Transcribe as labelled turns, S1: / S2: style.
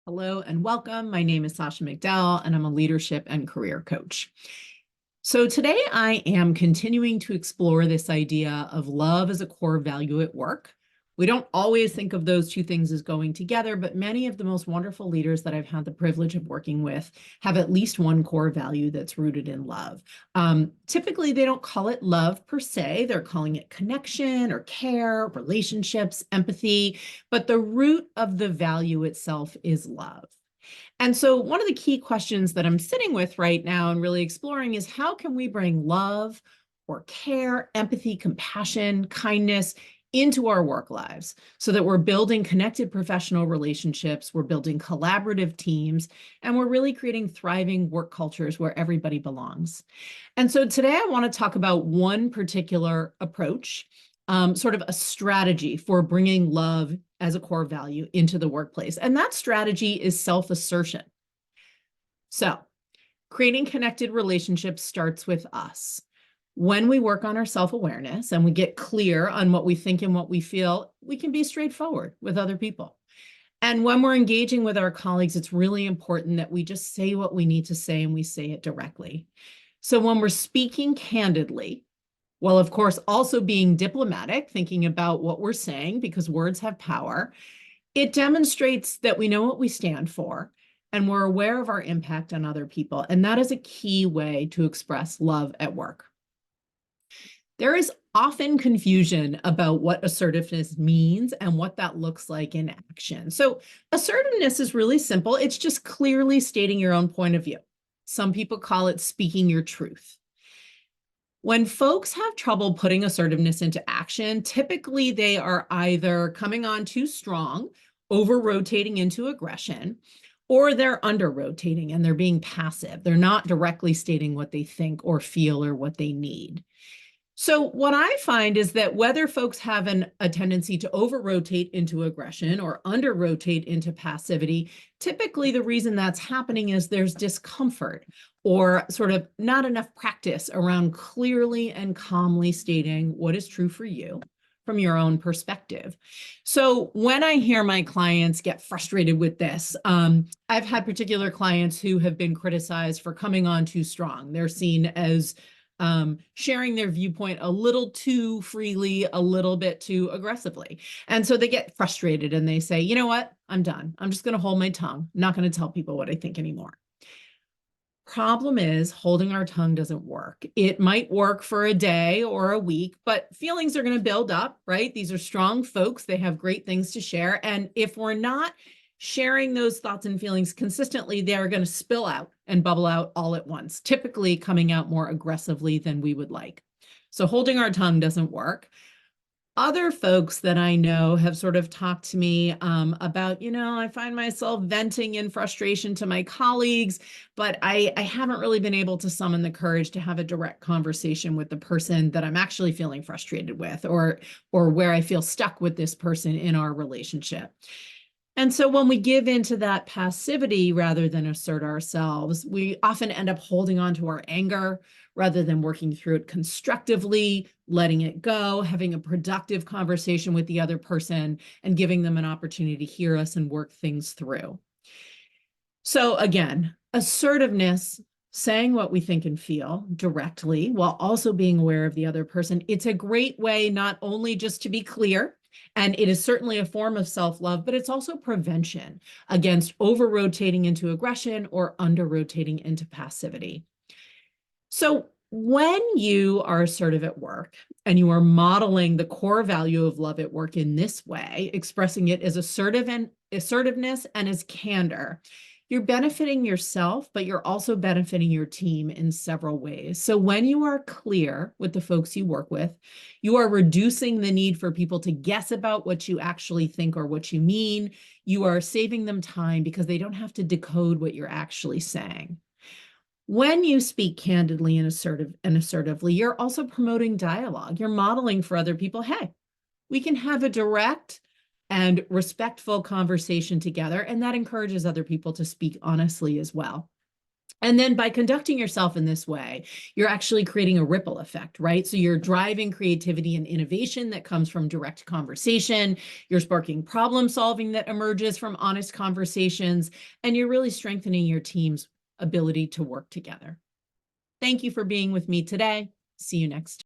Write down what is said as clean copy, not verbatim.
S1: Hello and welcome. My name is Sasha McDowell, and I'm a leadership and career coach. So today I am continuing to explore this idea of love as a core value at work. We don't always think of those two things as going together, but many of the most wonderful leaders that I've had the privilege of working with have at least one core value that's rooted in love. Typically, they don't call it love per se. They're calling it connection or care, relationships, empathy, but the root of the value itself is love. And so one of the key questions that I'm sitting with right now and really exploring is how can we bring love or care, empathy, compassion, kindness into our work lives so that we're building connected professional relationships, we're building collaborative teams, and we're really creating thriving work cultures where everybody belongs. And so today I want to talk about one particular approach, sort of a strategy for bringing love as a core value into the workplace. And that strategy is self-assertion. So creating connected relationships starts with us. When we work on our self-awareness and we get clear on what we think and what we feel, we can be straightforward with other people. And when we're engaging with our colleagues, it's really important that we just say what we need to say and we say it directly. So when we're speaking candidly, well, of course, also being diplomatic, thinking about what we're saying because words have power, it demonstrates that we know what we stand for and we're aware of our impact on other people. And that is a key way to express love at work. There is often confusion about what assertiveness means and what that looks like in action. So assertiveness is really simple. It's just clearly stating your own point of view. Some people call it speaking your truth. When folks have trouble putting assertiveness into action, typically they are either coming on too strong, over-rotating into aggression, or they're under-rotating and they're being passive. They're not directly stating what they think or feel or what they need. So what I find is that whether folks have a tendency to over-rotate into aggression or under-rotate into passivity, typically the reason that's happening is there's discomfort or sort of not enough practice around clearly and calmly stating what is true for you from your own perspective. So when I hear my clients get frustrated with this, I've had particular clients who have been criticized for coming on too strong. They're seen as sharing their viewpoint a little too freely, a little bit too aggressively. And so they get frustrated and they say, you know what, I'm done. I'm just going to hold my tongue. I'm not going to tell people what I think anymore. Problem is, holding our tongue doesn't work. It might work for a day or a week, but feelings are going to build up, right? These are strong folks. They have great things to share. And if we're not sharing those thoughts and feelings consistently, they're going to spill out and bubble out all at once, typically coming out more aggressively than we would like. So holding our tongue doesn't work. Other folks that I know have sort of talked to me about, I find myself venting in frustration to my colleagues, but I haven't really been able to summon the courage to have a direct conversation with the person that I'm actually feeling frustrated with, or where I feel stuck with this person in our relationship. And so when we give into that passivity rather than assert ourselves, we often end up holding on to our anger rather than working through it constructively, letting it go, having a productive conversation with the other person, and giving them an opportunity to hear us and work things through. So again, assertiveness, saying what we think and feel directly while also being aware of the other person. It's a great way not only just to be clear, and it is certainly a form of self-love, but it's also prevention against over-rotating into aggression or under-rotating into passivity. So when you are assertive at work and you are modeling the core value of love at work in this way, expressing it as assertiveness and as candor, you're benefiting yourself, but you're also benefiting your team in several ways. So when you are clear with the folks you work with, you are reducing the need for people to guess about what you actually think or what you mean. You are saving them time because they don't have to decode what you're actually saying. When you speak candidly and assertively, you're also promoting dialogue. You're modeling for other people, hey, we can have a direct and respectful conversation together, and that encourages other people to speak honestly as well. And then by conducting yourself in this way, you're actually creating a ripple effect, right? So you're driving creativity and innovation that comes from direct conversation. You're sparking problem solving that emerges from honest conversations, and you're really strengthening your team's ability to work together. Thank you for being with me today. See you next time.